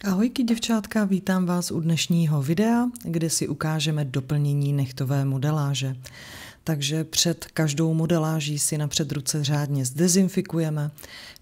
Ahojky děvčátka, vítám vás u dnešního videa, kde si ukážeme doplnění nechtové modeláže. Takže před každou modeláží si napřed ruce řádně zdezinfikujeme.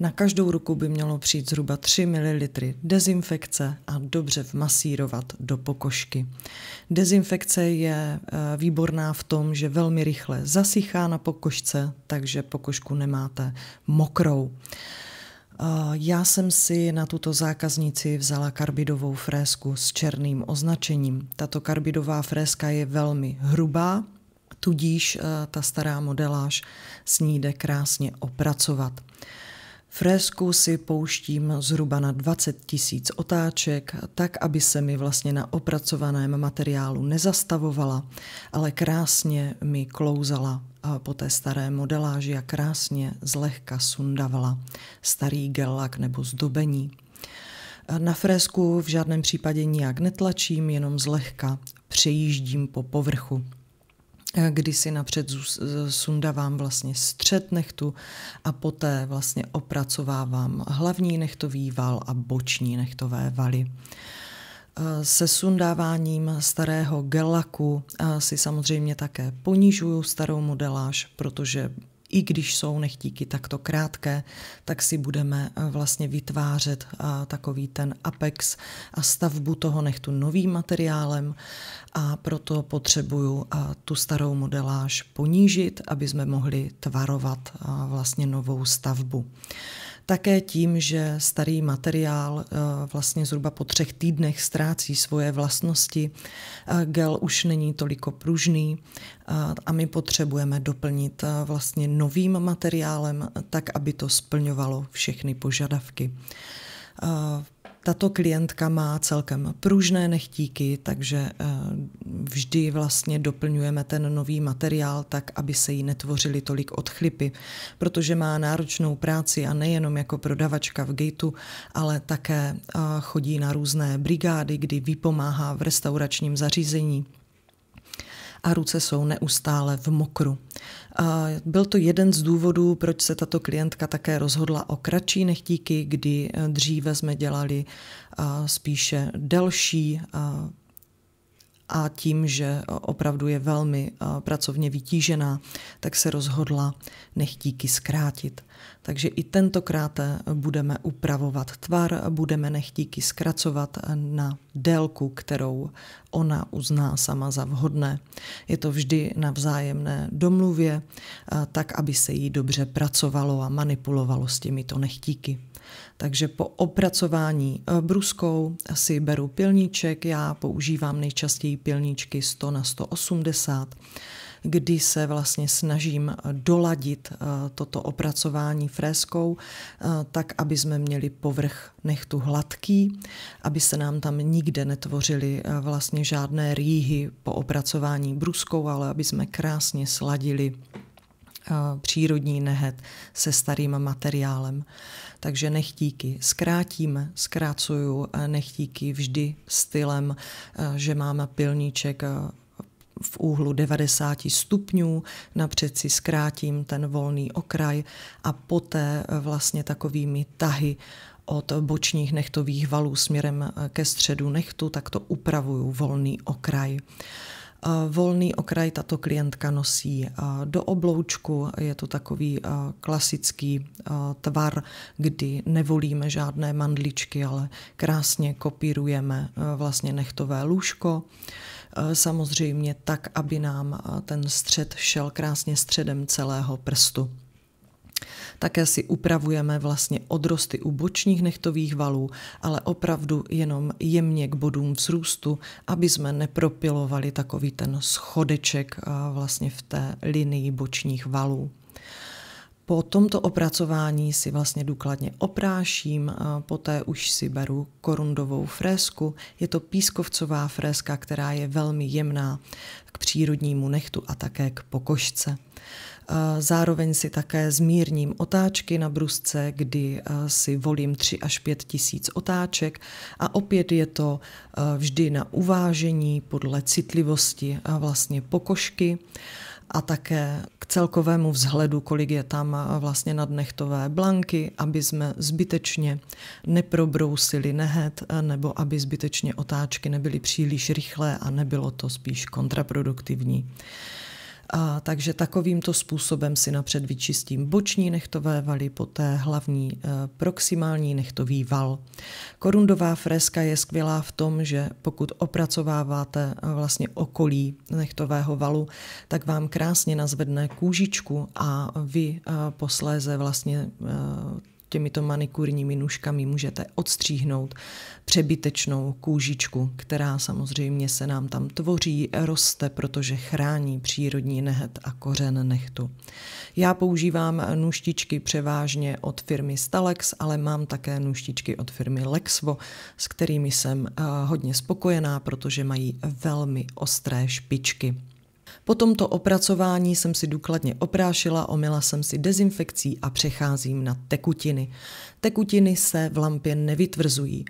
Na každou ruku by mělo přijít zhruba 3 ml dezinfekce a dobře vmasírovat do pokožky. Dezinfekce je výborná v tom, že velmi rychle zasychá na pokožce, takže pokožku nemáte mokrou. Já jsem si na tuto zákaznici vzala karbidovou frézku s černým označením. Tato karbidová frézka je velmi hrubá, tudíž ta stará modeláž s ní jde krásně opracovat. Frézku si pouštím zhruba na 20 000 otáček, tak, aby se mi vlastně na opracovaném materiálu nezastavovala, ale krásně mi klouzala po té staré modeláži a krásně zlehka sundavala starý gel-lak nebo zdobení. Na frézku v žádném případě nijak netlačím, jenom zlehka přejíždím po povrchu, kdy si napřed sundávám vlastně střed nechtu a poté vlastně opracovávám hlavní nechtový val a boční nechtové valy. Se sundáváním starého gel-laku si samozřejmě také ponižuju starou modeláž, protože i když jsou nechtíky takto krátké, tak si budeme vlastně vytvářet takový ten apex a stavbu toho nechtu novým materiálem a proto potřebuju tu starou modeláž ponížit, aby jsme mohli tvarovat vlastně novou stavbu. Také tím, že starý materiál vlastně zhruba po 3 týdnech ztrácí svoje vlastnosti, gel už není toliko pružný a my potřebujeme doplnit vlastně novým materiálem, tak aby to splňovalo všechny požadavky. Tato klientka má celkem pružné nechtíky, takže vždy vlastně doplňujeme ten nový materiál tak, aby se jí netvořily tolik odchlipy, protože má náročnou práci a nejenom jako prodavačka v gateu, ale také chodí na různé brigády, kdy vypomáhá v restauračním zařízení. A ruce jsou neustále v mokru. Byl to jeden z důvodů, proč se tato klientka také rozhodla o kratší nechtíky, kdy dříve jsme dělali spíše delší a tím, že opravdu je velmi pracovně vytížená, tak se rozhodla nechtíky zkrátit. Takže i tentokrát budeme upravovat tvar, budeme nechtíky zkracovat na délku, kterou ona uzná sama za vhodné. Je to vždy na vzájemné domluvě, tak, aby se jí dobře pracovalo a manipulovalo s těmito nechtíky. Takže po opracování bruskou si beru pilníček, já používám nejčastěji pilníčky 100 na 180, kdy se vlastně snažím doladit toto opracování frézkou, tak, aby jsme měli povrch nechtu hladký, aby se nám tam nikde netvořily vlastně žádné rýhy po opracování bruskou, ale aby jsme krásně sladili přírodní nehet se starým materiálem. Takže nechtíky zkrátíme, zkrácuju nechtíky vždy stylem, že máme pilníček v úhlu 90 stupňů, napřed si zkrátím ten volný okraj a poté vlastně takovými tahy od bočních nechtových valů směrem ke středu nechtu, tak to upravuju volný okraj. Volný okraj tato klientka nosí do obloučku, je to takový klasický tvar, kdy nevolíme žádné mandličky, ale krásně kopírujeme vlastně nechtové lůžko. Samozřejmě tak, aby nám ten střed šel krásně středem celého prstu. Také si upravujeme vlastně odrosty u bočních nechtových valů, ale opravdu jenom jemně k bodům vzrůstu, aby jsme nepropilovali takový ten schodeček vlastně v té linii bočních valů. Po tomto opracování si vlastně důkladně opráším, poté už si beru korundovou frézku. Je to pískovcová frézka, která je velmi jemná k přírodnímu nechtu a také k pokožce. Zároveň si také zmírním otáčky na brusce, kdy si volím 3 až 5 tisíc otáček a opět je to vždy na uvážení podle citlivosti vlastně pokožky a také k celkovému vzhledu, kolik je tam vlastně nadnechtové blanky, aby jsme zbytečně neprobrousili nehet nebo aby zbytečně otáčky nebyly příliš rychlé a nebylo to spíš kontraproduktivní. Takže takovýmto způsobem si napřed vyčistím boční nechtové valy, poté hlavní proximální nechtový val. Korundová fréska je skvělá v tom, že pokud opracováváte vlastně okolí nechtového valu, tak vám krásně nazvedne kůžičku a vy posléze vlastně těmito manikurními nůžkami můžete odstříhnout přebytečnou kůžičku, která samozřejmě se nám tam tvoří, roste, protože chrání přírodní nehet a kořen nehtu. Já používám nůžtičky převážně od firmy Stalex, ale mám také nůžtičky od firmy Lexvo, s kterými jsem hodně spokojená, protože mají velmi ostré špičky. Po tomto opracování jsem si důkladně oprášila, omyla jsem si dezinfekcí a přecházím na tekutiny. Tekutiny se v lampě nevytvrzují.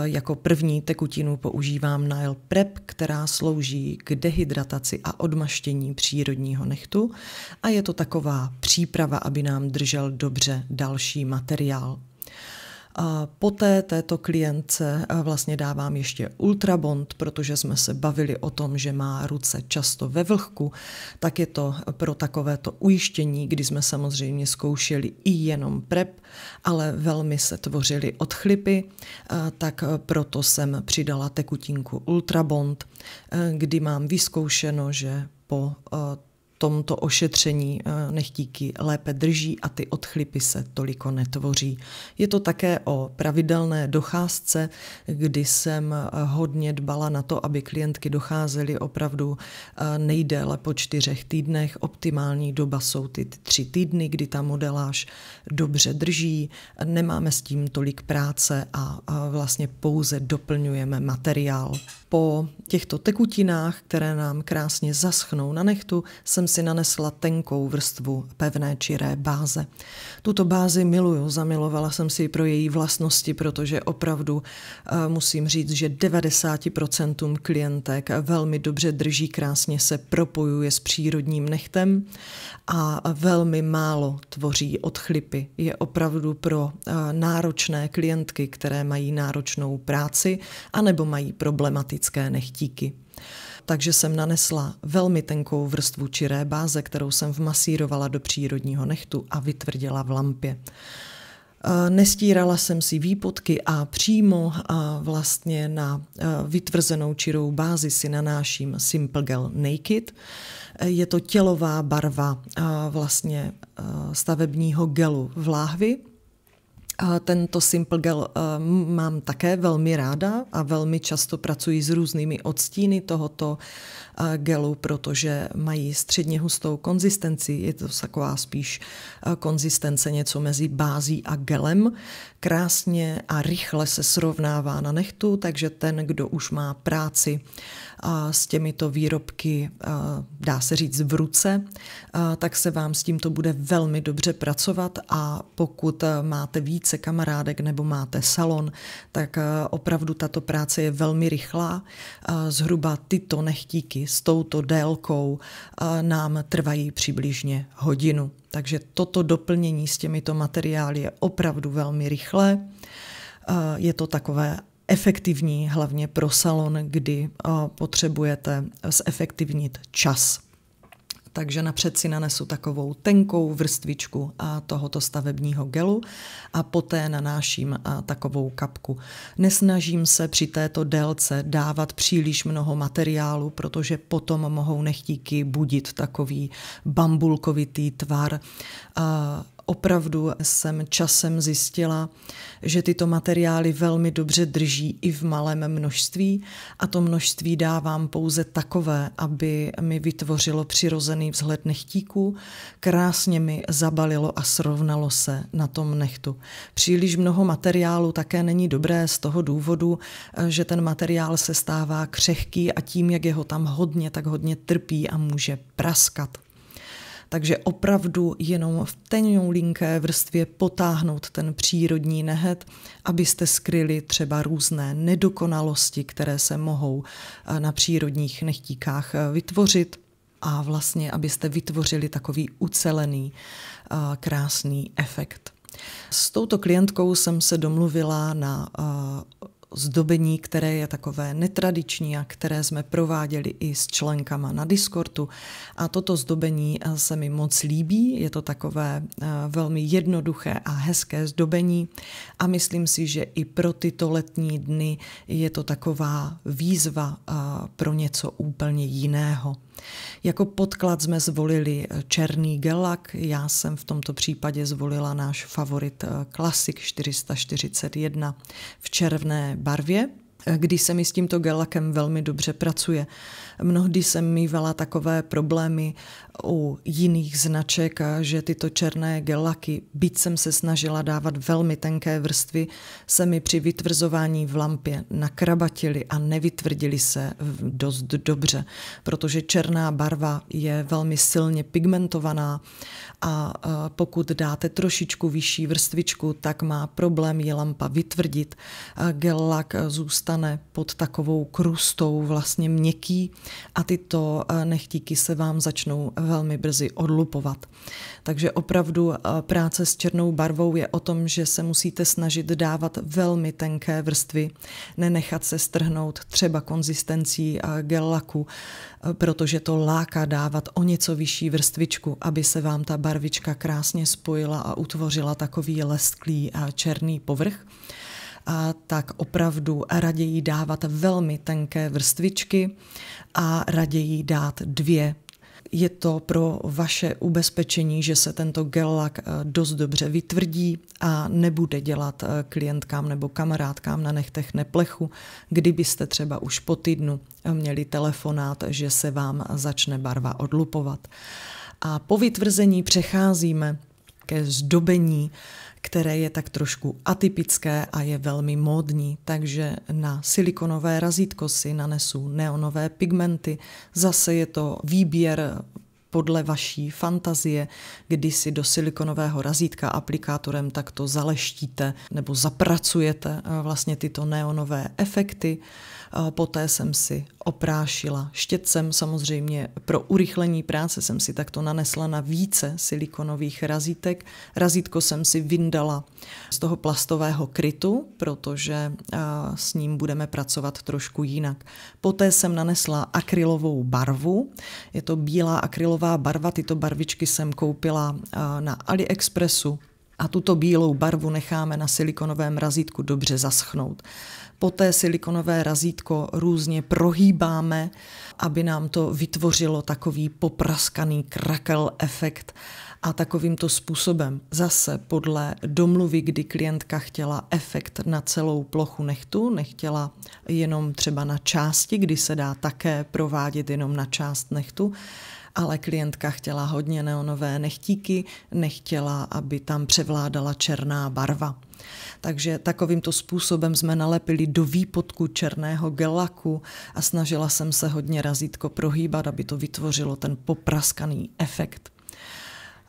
Jako první tekutinu používám Nile Prep, která slouží k dehydrataci a odmaštění přírodního nehtu a je to taková příprava, aby nám držel dobře další materiál. Poté této klientce vlastně dávám ještě Ultrabond, protože jsme se bavili o tom, že má ruce často ve vlhku, tak je to pro takovéto ujištění, kdy jsme samozřejmě zkoušeli i jenom PrEP, ale velmi se tvořily odchlipy, tak proto jsem přidala tekutinku Ultrabond, kdy mám vyzkoušeno, že po tomto ošetření nechtíky lépe drží a ty odchlipy se toliko netvoří. Je to také o pravidelné docházce, kdy jsem hodně dbala na to, aby klientky docházely opravdu nejdéle po 4 týdnech. Optimální doba jsou ty 3 týdny, kdy ta modeláž dobře drží, nemáme s tím tolik práce a vlastně pouze doplňujeme materiál. Po těchto tekutinách, které nám krásně zaschnou na nehtu, jsem si nanesla tenkou vrstvu pevné čiré báze. Tuto bázi miluju, zamilovala jsem si ji pro její vlastnosti, protože opravdu musím říct, že 90% klientek velmi dobře drží, krásně se propojuje s přírodním nehtem a velmi málo tvoří odchlipy. Je opravdu pro náročné klientky, které mají náročnou práci anebo mají problematické nehtíky. Takže jsem nanesla velmi tenkou vrstvu čiré báze, kterou jsem vmasírovala do přírodního nehtu a vytvrdila v lampě. Nestírala jsem si výpotky a přímo vlastně na vytvrzenou čirou bázi si nanáším Simple Gel Naked. Je to tělová barva vlastně stavebního gelu v láhvi. Tento Simple Gel mám také velmi ráda a velmi často pracuji s různými odstíny tohoto gelu, protože mají středně hustou konzistenci. Je to taková spíš konzistence něco mezi bází a gelem. Krásně a rychle se srovnává na nehtu, takže ten, kdo už má práci s těmito výrobky, dá se říct v ruce, tak se vám s tímto bude velmi dobře pracovat a pokud máte více kamarádek nebo máte salon, tak opravdu tato práce je velmi rychlá. Zhruba tyto nehtíky s touto délkou nám trvají přibližně hodinu. Takže toto doplnění s těmito materiály je opravdu velmi rychlé. Je to takové efektivní, hlavně pro salon, kdy potřebujete zefektivnit čas. Takže napřed si nanesu takovou tenkou vrstvičku tohoto stavebního gelu a poté nanáším takovou kapku. Nesnažím se při této délce dávat příliš mnoho materiálu, protože potom mohou nehtíky budit takový bambulkovitý tvar. Opravdu jsem časem zjistila, že tyto materiály velmi dobře drží i v malém množství a to množství dávám pouze takové, aby mi vytvořilo přirozený vzhled nehtíků, krásně mi zabalilo a srovnalo se na tom nehtu. Příliš mnoho materiálu také není dobré z toho důvodu, že ten materiál se stává křehký a tím, jak je ho tam hodně, tak hodně trpí a může praskat. Takže opravdu jenom v tenoulinké vrstvě potáhnout ten přírodní nehet, abyste skryli třeba různé nedokonalosti, které se mohou na přírodních nehtíkách vytvořit. a vlastně, abyste vytvořili takový ucelený, krásný efekt. S touto klientkou jsem se domluvila na zdobení, které je takové netradiční a které jsme prováděli i s členkama na Discordu. A toto zdobení se mi moc líbí, je to takové velmi jednoduché a hezké zdobení a myslím si, že i pro tyto letní dny je to taková výzva pro něco úplně jiného. Jako podklad jsme zvolili černý gellak, já jsem v tomto případě zvolila náš favorit Classic 441 v červené barvě, kdy se mi s tímto gellakem velmi dobře pracuje. Mnohdy jsem mívala takové problémy u jiných značek, že tyto černé gellaky, byť jsem se snažila dávat velmi tenké vrstvy, se mi při vytvrzování v lampě nakrabatily a nevytvrdily se dost dobře, protože černá barva je velmi silně pigmentovaná a pokud dáte trošičku vyšší vrstvičku, tak má problém ji lampa vytvrdit. Gellak zůstane pod takovou krustou vlastně měkký a tyto nechtíky se vám začnou velmi brzy odlupovat. Takže opravdu práce s černou barvou je o tom, že se musíte snažit dávat velmi tenké vrstvy, nenechat se strhnout třeba konzistencí gellaku, protože to láká dávat o něco vyšší vrstvičku, aby se vám ta barvička krásně spojila a utvořila takový lesklý černý povrch. Tak opravdu raději dávat velmi tenké vrstvičky a raději dát 2. Je to pro vaše ubezpečení, že se tento gellak dost dobře vytvrdí a nebude dělat klientkám nebo kamarádkám na nechtech neplechu, kdybyste třeba už po týdnu měli telefonát, že se vám začne barva odlupovat. A po vytvrzení přecházíme ke zdobení, které je tak trošku atypické a je velmi módní, takže na silikonové razítko si nanesu neonové pigmenty. Zase je to výběr podle vaší fantazie, kdy si do silikonového razítka aplikátorem takto zaleštíte nebo zapracujete vlastně tyto neonové efekty. Poté jsem si oprášila štětcem, samozřejmě pro urychlení práce jsem si takto nanesla na více silikonových razítek. Razítko jsem si vyndala z toho plastového krytu, protože s ním budeme pracovat trošku jinak. Poté jsem nanesla akrylovou barvu, je to bílá akrylová barva, tyto barvičky jsem koupila na AliExpressu a tuto bílou barvu necháme na silikonovém razítku dobře zaschnout. Poté silikonové razítko různě prohýbáme, aby nám to vytvořilo takový popraskaný krakel efekt a takovýmto způsobem zase podle domluvy, kdy klientka chtěla efekt na celou plochu nechtu, nechtěla jenom třeba na části, kdy se dá také provádět jenom na část nechtu, ale klientka chtěla hodně neonové nechtíky, nechtěla, aby tam převládala černá barva. Takže takovýmto způsobem jsme nalepili do výpodku černého gellaku a snažila jsem se hodně razítko prohýbat, aby to vytvořilo ten popraskaný efekt.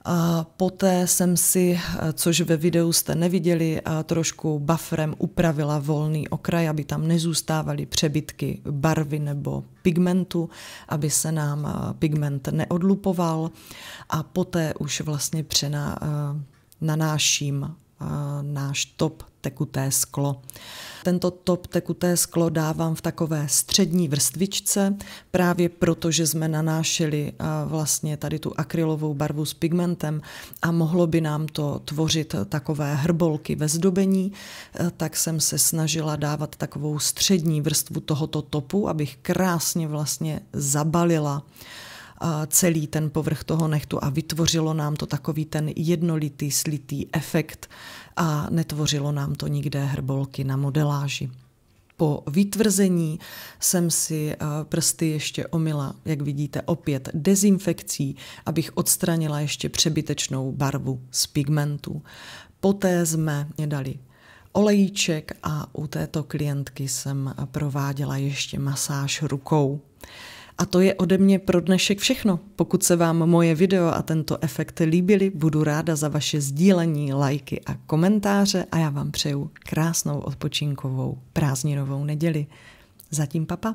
A poté jsem si, což ve videu jste neviděli, trošku bufferem upravila volný okraj, aby tam nezůstávaly přebytky barvy nebo pigmentu, aby se nám pigment neodlupoval a poté už vlastně nanáším náš top tekuté sklo. Tento top tekuté sklo dávám v takové střední vrstvičce, právě proto, že jsme nanášeli vlastně tady tu akrylovou barvu s pigmentem a mohlo by nám to tvořit takové hrbolky ve zdobení, tak jsem se snažila dávat takovou střední vrstvu tohoto topu, abych krásně vlastně zabalila celý ten povrch toho nechtu a vytvořilo nám to takový ten jednolitý, slitý efekt a netvořilo nám to nikde hrbolky na modeláži. Po vytvrzení jsem si prsty ještě omyla, jak vidíte, opět dezinfekcí, abych odstranila ještě přebytečnou barvu z pigmentu. Poté jsme dali olejček a u této klientky jsem prováděla ještě masáž rukou. A to je ode mě pro dnešek všechno. Pokud se vám moje video a tento efekt líbily, budu ráda za vaše sdílení, lajky a komentáře a já vám přeju krásnou odpočinkovou prázdninovou neděli. Zatím papa.